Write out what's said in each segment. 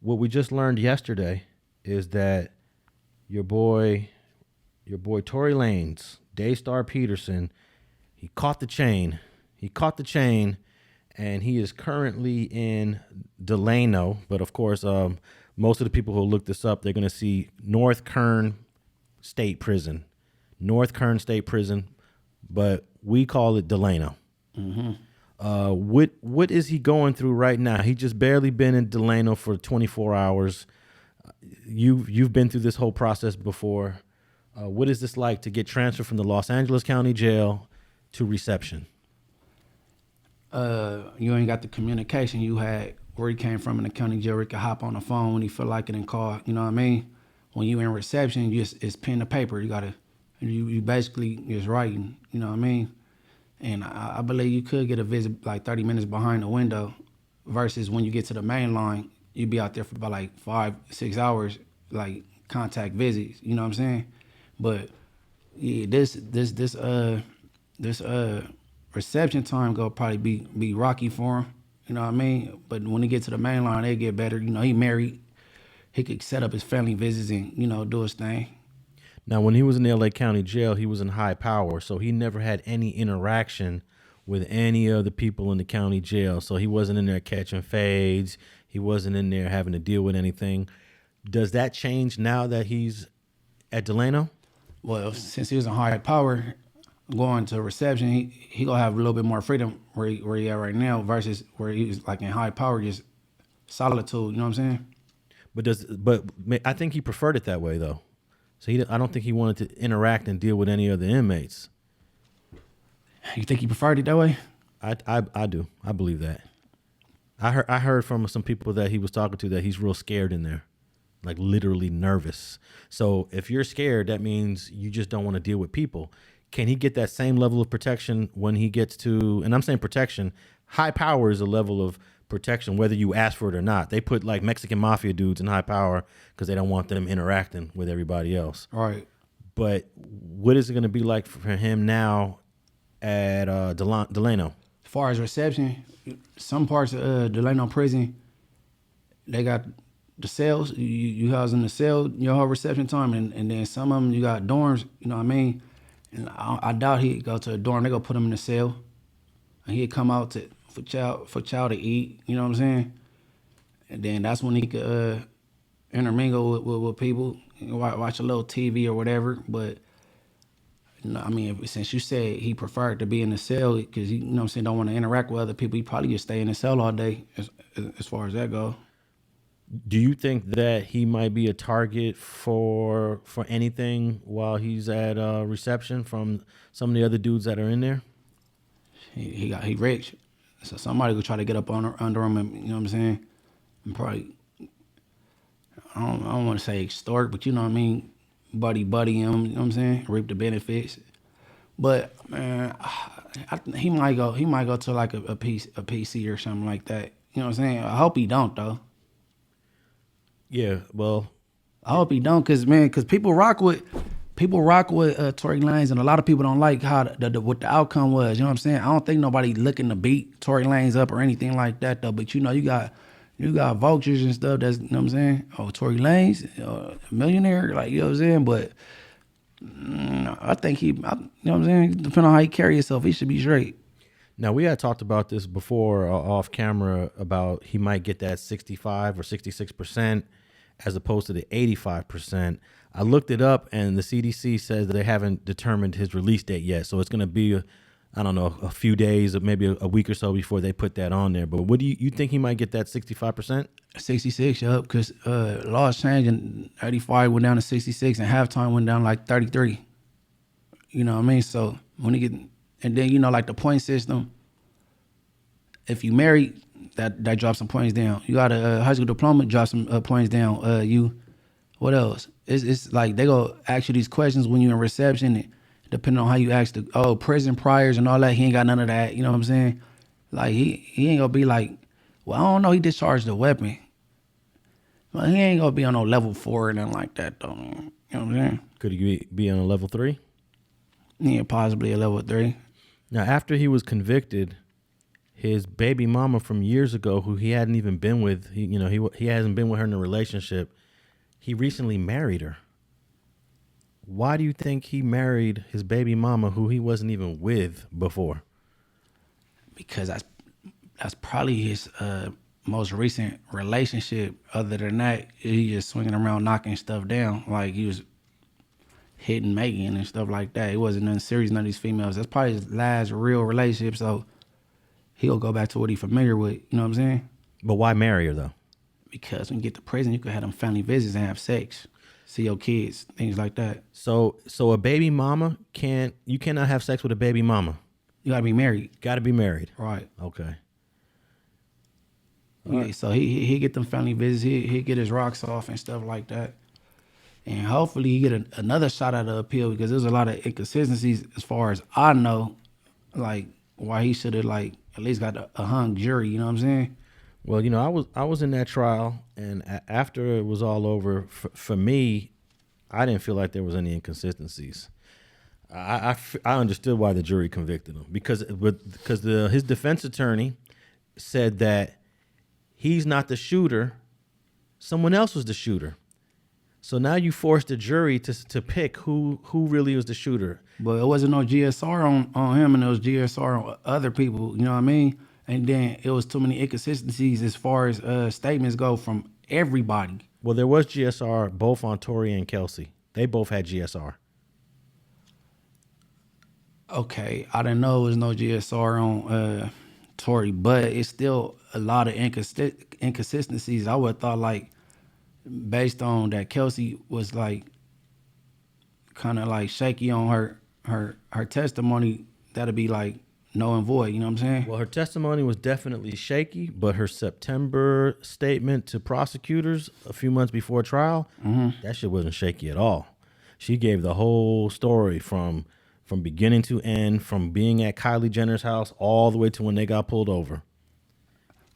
what we just learned yesterday is that your boy Tory Lanez, Daystar Peterson, he caught the chain. And he is currently in Delano. But of course, most of the people who look this up, they're going to see North Kern State Prison. But we call it Delano. Mm-hmm. What is he going through right now? He just barely been in Delano for 24 hours. You've been through this whole process before. What is this like to get transferred from the Los Angeles County Jail to reception? You ain't got the communication you had where he came from in the county jail. He could hop on the phone when he feel like it and call. You know what I mean? When you in reception, it's pen to paper. You basically just writing. You know what I mean? And I believe you could get a visit like 30 minutes behind the window, versus when you get to the main line, you be out there for about like 5-6 hours, like contact visits. You know what I'm saying? But yeah, this reception time gonna probably be rocky for him. You know what I mean? But when he get to the main line, they get better. You know, he married. He could set up his family visits and, you know, do his thing. Now, when he was in the LA County Jail, he was in high power, so he never had any interaction with any of the people in the county jail. So he wasn't in there catching fades. He wasn't in there having to deal with anything. Does that change now that he's at Delano? Well, since he was in high power, going to reception, he gonna have a little bit more freedom where he at right now versus where he was like in high power, just solitude. You know what I'm saying? But I think he preferred it that way though. So I don't think he wanted to interact and deal with any of the inmates. You think he preferred it that way? I do. I believe that. I heard from some people that he was talking to that he's real scared in there, like literally nervous. So if you're scared, that means you just don't want to deal with people. Can he get that same level of protection when he gets to, and I'm saying protection, high power is a level of protection, whether you ask for it or not. They put like Mexican mafia dudes in high power because they don't want them interacting with everybody else. All right. But what is it going to be like for him now at Delano? As far as reception, some parts of Delano prison, they got the cells. You house in the cell your whole reception time, and then some of them you got dorms. You know what I mean? And I doubt he'd go to a dorm. They go put him in the cell, and he'd come out for child to eat. You know what I'm saying? And then that's when he could intermingle with people, watch a little TV or whatever. But you know, I mean, since you said he preferred to be in the cell because he, you know what I'm saying, don't want to interact with other people, he probably just stay in the cell all day as far as that goes. Do you think that he might be a target for anything while he's at reception from some of the other dudes that are in there? He rich, so somebody will try to get up under him, and you know what I'm saying, and probably I don't want to say extort, but you know what I mean, buddy him, you know what I'm saying, reap the benefits. But man, he might go to like a PC or something like that. You know what I'm saying? I hope he don't though. Yeah, well, I hope he don't, cause people rock with Tory Lanez, and a lot of people don't like how what the outcome was. You know what I'm saying? I don't think nobody looking to beat Tory Lanez up or anything like that though. But you know, you got vultures and stuff. That's, you know what I'm saying? Oh, Tory Lanez, a millionaire, like, you know what I'm saying? But I think you know what I'm saying? Depending on how he carry himself, he should be straight. Now, we had talked about this before off camera about he might get that 65 or 66% as opposed to the 85%. I looked it up, and the CDC says that they haven't determined his release date yet. So it's going to be, I don't know, a few days or maybe a week or so before they put that on there. But what do you think he might get that 65%? 66, yup, because laws changed and 85 went down to 66 and halftime went down like 33. You know what I mean? So when he get, and then, you know, like the point system, if you married, that drops some points down. You got a high school diploma, drop some points down. What else? It's like they go ask you these questions when you're in reception, and depending on how you ask the prison priors and all that, he ain't got none of that. You know what I'm saying? Like he ain't gonna be like, well, I don't know, he discharged a weapon. Well, he ain't gonna be on no level 4 or nothing like that though. You know what I'm saying? Could he be on a level 3? Yeah, possibly a level 3. Now, after he was convicted, his baby mama from years ago, who he hadn't even been with, he hasn't been with her in a relationship. He recently married her. Why do you think he married his baby mama, who he wasn't even with before? Because that's probably his most recent relationship. Other than that, he just swinging around knocking stuff down. Like he was hitting Megan and stuff like that. It wasn't nothing serious, none of these females. That's probably his last real relationship, so he'll go back to what he's familiar with. You know what I'm saying? But why marry her, though? Because when you get to prison, you can have them family visits and have sex, see your kids, things like that. So a baby mama you cannot have sex with a baby mama. You gotta be married. Got to be married. Right. Okay. Yeah, right. So he get them family visits. He get his rocks off and stuff like that. And hopefully he get another shot at the appeal, because there's a lot of inconsistencies as far as I know, like why he should have like at least got a hung jury. You know what I'm saying? Well, I was in that trial, and after it was all over, for me, I didn't feel like there was any inconsistencies. I understood why the jury convicted him, because his defense attorney said that he's not the shooter, someone else was the shooter. So now you forced the jury to pick who really was the shooter. But it wasn't no GSR on him, and it was GSR on other people. You know what I mean? And then it was too many inconsistencies as far as statements go from everybody. Well, there was GSR both on Tory and Kelsey. They both had GSR. Okay, I didn't know it was no GSR on Tory, but it's still a lot of inconsistencies. I would have thought, like, based on that Kelsey was like kind of like shaky on her testimony, that'd be like null and void. You know what I'm saying? Well, her testimony was definitely shaky, but her September statement to prosecutors a few months before trial, that shit wasn't shaky at all. She gave the whole story from beginning to end, from being at Kylie Jenner's house all the way to when they got pulled over.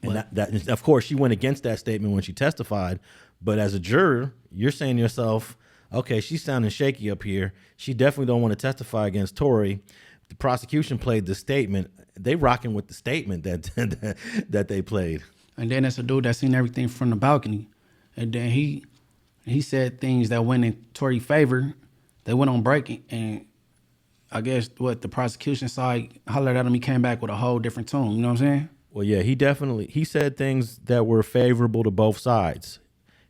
And that of course, she went against that statement when she testified. But as a juror, you're saying to yourself, okay, she's sounding shaky up here. She definitely don't want to testify against Tory. The prosecution played the statement. They rocking with the statement that they played. And then there's a dude that seen everything from the balcony. And then he said things that went in Tory's favor. They went on break, and I guess the prosecution side hollered at him. He came back with a whole different tone. You know what I'm saying? Well, yeah, he said things that were favorable to both sides.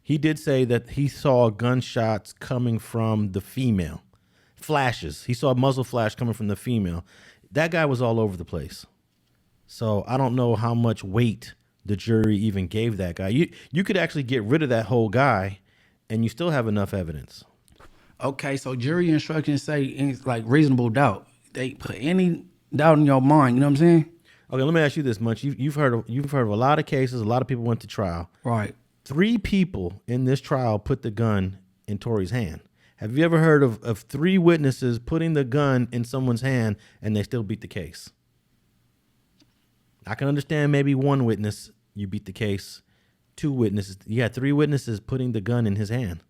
He did say that he saw gunshots coming from the female. Flashes. He saw a muzzle flash coming from the female. That guy was all over the place. So I don't know how much weight the jury even gave that guy. You could actually get rid of that whole guy, and you still have enough evidence. Okay, so jury instructions say it's like reasonable doubt. They put any doubt in your mind. You know what I'm saying? Okay, let me ask you this much. You've heard of a lot of cases. A lot of people went to trial. Right. 3 people in this trial put the gun in Tory's hand. Have you ever heard of 3 witnesses putting the gun in someone's hand and they still beat the case? I can understand maybe 1 witness, you beat the case. 2 witnesses. You had 3 witnesses putting the gun in his hand.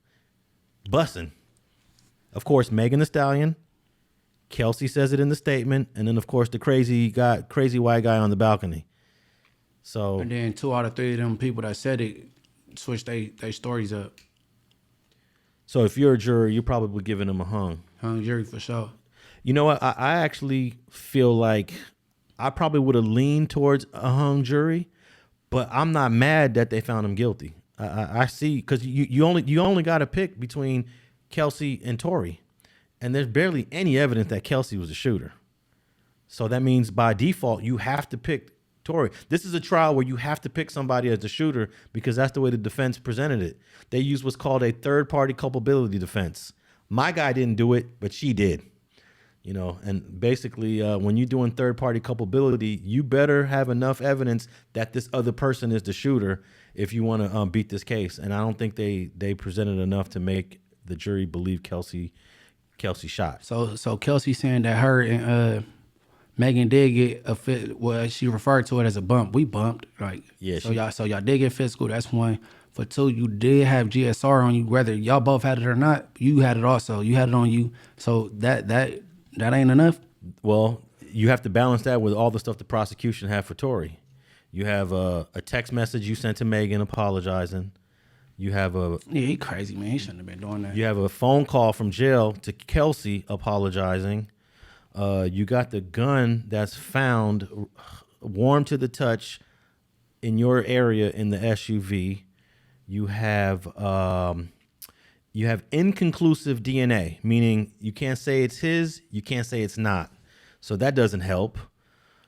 Bussin'. Of course, Megan Thee Stallion. Kelsey says it in the statement. And then, of course, the crazy white guy on the balcony. So, and then 2 out of 3 of them people that said it switched their stories up. So if you're a juror, you're probably giving them a hung jury for sure. You know what? I actually feel like I probably would have leaned towards a hung jury, but I'm not mad that they found him guilty. I see, because you only got to pick between Kelsey and Tory, and there's barely any evidence that Kelsey was a shooter. So that means by default you have to pick Tory. This is a trial where you have to pick somebody as the shooter, because that's the way the defense presented it. They used what's called a third-party culpability defense. My guy didn't do it, but she did. And basically, when you're doing third-party culpability, you better have enough evidence that this other person is the shooter if you want to beat this case. And I don't think they presented enough to make the jury believe Kelsey shot. So Kelsey saying that her and Megan did get a fit. Well, she referred to it as a bump. We bumped, like, yeah. So y'all did get physical. That's 1. For 2, you did have GSR on you. Whether y'all both had it or not, you had it also. You had it on you. So that ain't enough. Well, you have to balance that with all the stuff the prosecution had for Tory. You have a text message you sent to Megan apologizing. You have Yeah, he crazy, man. He shouldn't have been doing that. you have a phone call from jail to Kelsey apologizing. You got the gun that's found warm to the touch in your area in the SUV. You have inconclusive DNA, meaning you can't say it's his, you can't say it's not. So that doesn't help.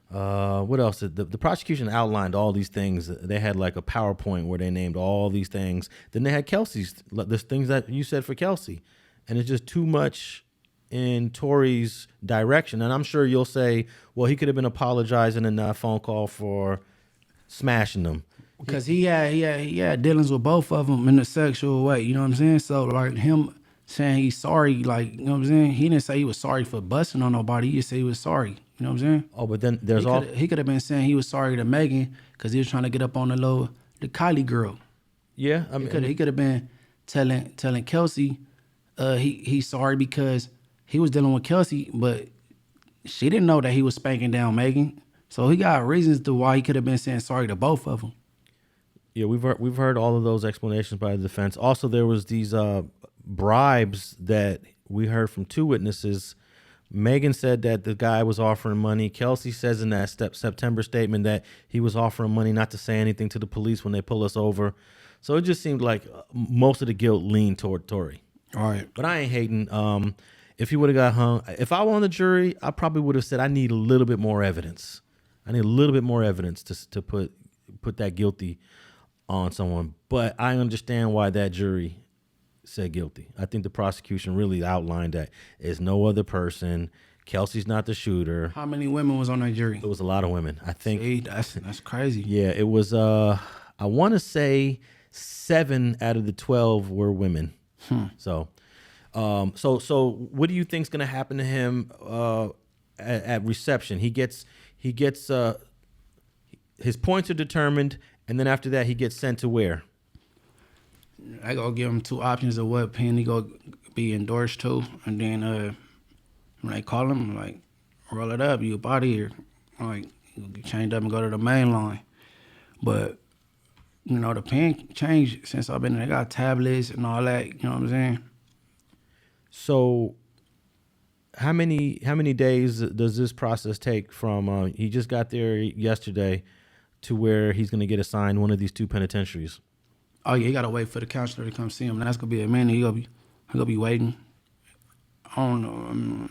What else? The prosecution outlined all these things. They had like a PowerPoint where they named all these things. Then they had Kelsey's, the things that you said for Kelsey. And it's just too much in Tory's direction. And I'm sure you'll say, well, he could have been apologizing in that phone call for smashing them. Because he had dealings with both of them in a sexual way, you know what I'm saying? So like him saying he's sorry, like, you know what I'm saying? He didn't say he was sorry for busting on nobody. He just said he was sorry, you know what I'm saying? Oh, but then there's he could have been saying he was sorry to Megan because he was trying to get up on the Kylie girl. Yeah, I mean, He could have been telling Kelsey he's sorry because he was dealing with Kelsey, but she didn't know that he was spanking down Megan. So he got reasons to why he could have been saying sorry to both of them. yeah, we've heard all of those explanations by the defense. Also, there was these bribes that we heard from two witnesses. Megan said that the guy was offering money. Kelsey says in that September statement that he was offering money not to say anything to the police when they pull us over. So it just seemed like most of the guilt leaned toward Tory. All right. But I ain't hating. If he would have got hung, if I were on the jury, I probably would have said I need a little bit more evidence. I need a little bit more evidence to put that guilty on someone. But I understand why that jury said guilty. I think the prosecution really outlined that it's no other person. Kelsey's not the shooter. How many women was on that jury? It was a lot of women. I think. See, that's crazy. Yeah, it was. I want to say 7 out of the 12 were women. So what do you think's gonna happen to him at reception? He gets his points are determined, and then after that he gets sent to where? I go give him 2 options of what pen he go be endorsed to, and then when they call him, like, roll it up, you up out of here. Like, you get chained up and go to the main line. But you know, the pen changed since I've been there. They got tablets and all that, you know what I'm saying? So how many days does this process take from he just got there yesterday to where he's going to get assigned one of these 2 penitentiaries? Oh yeah, you gotta wait for the counselor to come see him. That's gonna be a minute. He gonna be waiting. I don't know.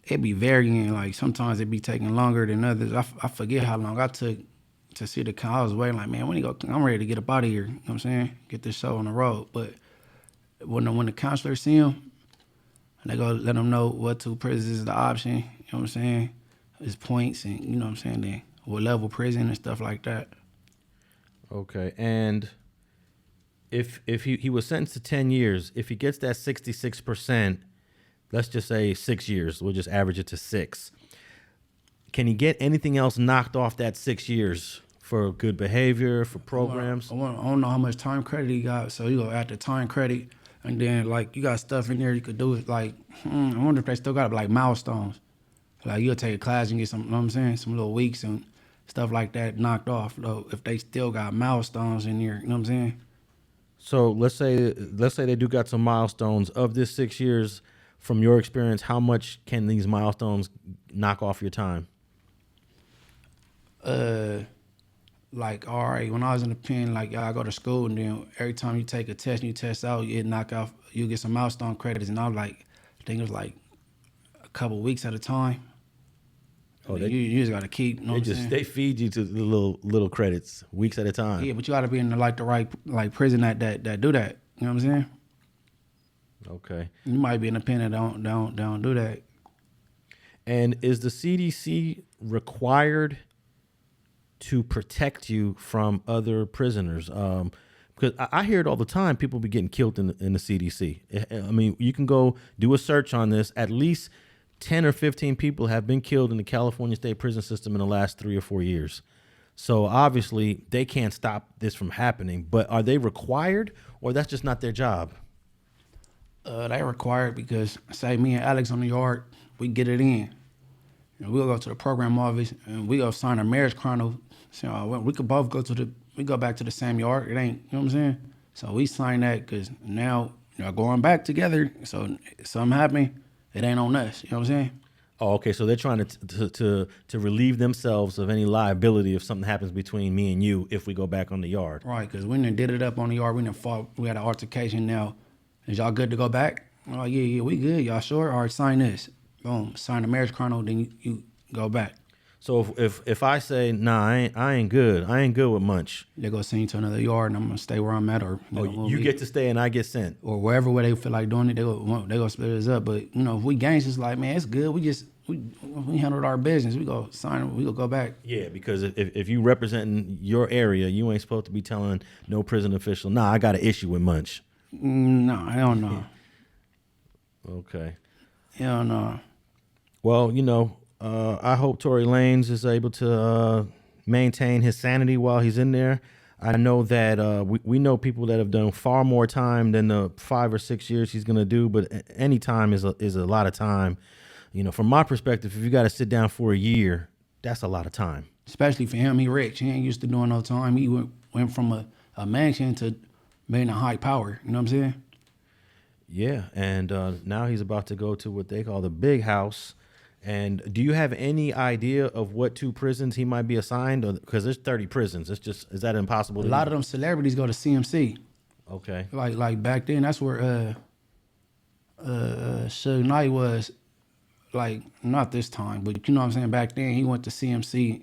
It be varying. Like sometimes it be taking longer than others. I forget how long I took to see the counselor. I was waiting like, man, when he go? I'm ready to get up out of here. You know what I'm saying? Get this show on the road. But when the counselor see him, they go let him know what 2 prisons is the option. You know what I'm saying? His points and you know what I'm saying. Then what level prison and stuff like that. Okay, and if he was sentenced to 10 years, if he gets that 66%, let's just say 6 years, we'll just average it to 6. Can he get anything else knocked off that 6 years for good behavior, for programs? I don't know how much time credit he got, so you go add the time credit, and then like you got stuff in there you could do it. Like I wonder if they still got like milestones. Like you'll take a class and get some, you know what I'm saying, some little weeks and stuff like that knocked off, though, if they still got milestones in here, you know what I'm saying? So let's say they do got some milestones. Of this 6 years, from your experience, how much can these milestones knock off your time? Like, all right, when I was in the pen, like, I go to school, and then every time you take a test and you test out, you get some milestone credits, and I was like, I think it was like a couple weeks at a time. Oh, you just gotta keep. You know they feed you to the little credits weeks at a time. Yeah, but you gotta be in the right prison that do that. You know what I'm saying? Okay. You might be in a pen that don't do that. And is the CDC required to protect you from other prisoners? Because I hear it all the time. People be getting killed in the CDC. I mean, you can go do a search on this. At least 10 or 15 people have been killed in the California state prison system in the last 3 or 4 years. So obviously they can't stop this from happening, but are they required or that's just not their job? They required because say me and Alex on the yard, we get it in. And we'll go to the program office and we go sign a marriage chronicle. So we could both go back to the same yard. It ain't, you know what I'm saying? So we signed that because now y'all going back together. So if something happen, it ain't on us. You know what I'm saying? Oh, okay. So they're trying to relieve themselves of any liability if something happens between me and you if we go back on the yard. Right, because we done did it up on the yard. We done fought. We had an altercation now. Is y'all good to go back? Oh, yeah, we good. Y'all sure? All right, sign this. Boom, sign the marriage chronicle, then you go back. So if I say, nah, I ain't good. I ain't good with Munch. They go send you to another yard, and I'm gonna stay where I'm at, or You get to stay and I get sent. or wherever where they feel like doing it. They go split us up. But you know, if we gangs, it's like, man, it's good. We handled our business. We go sign. We go back. Yeah, because if you representing your area, you ain't supposed to be telling no prison official, nah, I got an issue with Munch. No, I don't know. Okay. Hell no. Well, I hope Tory Lanez is able to maintain his sanity while he's in there. I know that we know people that have done far more time than the 5 or 6 years he's going to do, but any time is a lot of time. From my perspective, if you got to sit down for a year, that's a lot of time. Especially for him, he rich. He ain't used to doing no time. He went from a mansion to being a high power. You know what I'm saying? Yeah, and now he's about to go to what they call the big house. And do you have any idea of what 2 prisons he might be assigned? Because there's 30 prisons. Is that impossible? A lot of them celebrities go to CMC. Okay. Like back then, that's where Suge Knight was. Like, not this time, but you know what I'm saying? Back then, he went to CMC,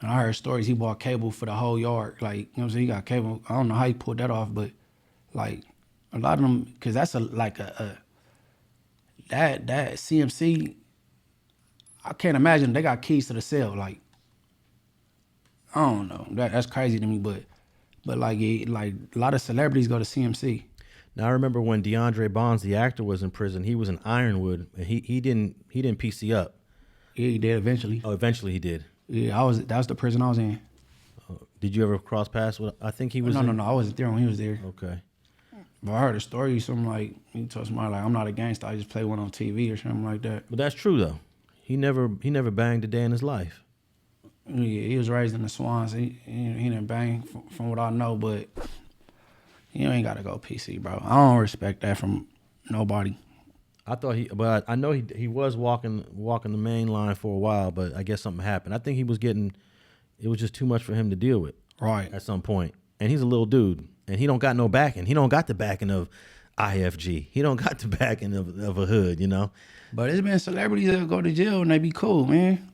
and I heard stories he bought cable for the whole yard. Like, you know what I'm saying? He got cable. I don't know how he pulled that off, but like a lot of them, because that's that CMC. I can't imagine they got keys to the cell. Like, I don't know. That's crazy to me, but like a lot of celebrities go to CMC. Now I remember when DeAndre Bonds, the actor, was in prison. He was in Ironwood, and he didn't PC up. Yeah, he did eventually. Oh, eventually he did. Yeah, that was the prison I was in. Did you ever cross paths with? I think he was. No, I wasn't there when he was there. Okay. But I heard a story, something like he told somebody like, I'm not a gangster, I just play one on TV or something like that. But that's true though. He never banged a day in his life. Yeah, he was raised in the Swans. He didn't bang from what I know, but you ain't gotta go PC, bro. I don't respect that from nobody. But I know he was walking the main line for a while, but I guess something happened. I think it was just too much for him to deal with. Right. At some point. And he's a little dude, and he don't got no backing. He don't got the backing of IFG. He don't got the backing of a hood, But it's been celebrities that go to jail and they be cool, man.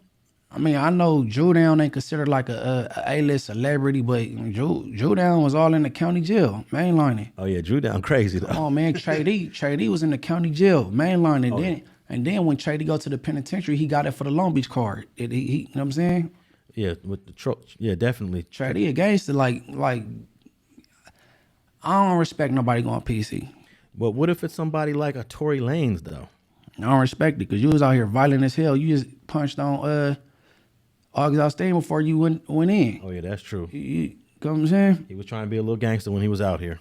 I mean, I know Drew Down ain't considered like a A-list celebrity, but Drew Down was all in the county jail, mainlining. Oh yeah, Drew Down crazy though. Oh man, Trey D was in the county jail, mainlining. Then when Trey D go to the penitentiary, he got it for the Long Beach card. He you know what I'm saying? Yeah, with the definitely. Trey D a gangster, like I don't respect nobody going PC. But what if it's somebody like a Tory Lanez though? I don't respect it because you was out here violent as hell. You just punched on August Stadium before you went in. Oh yeah, that's true. You know what I'm saying? He was trying to be a little gangster when he was out here.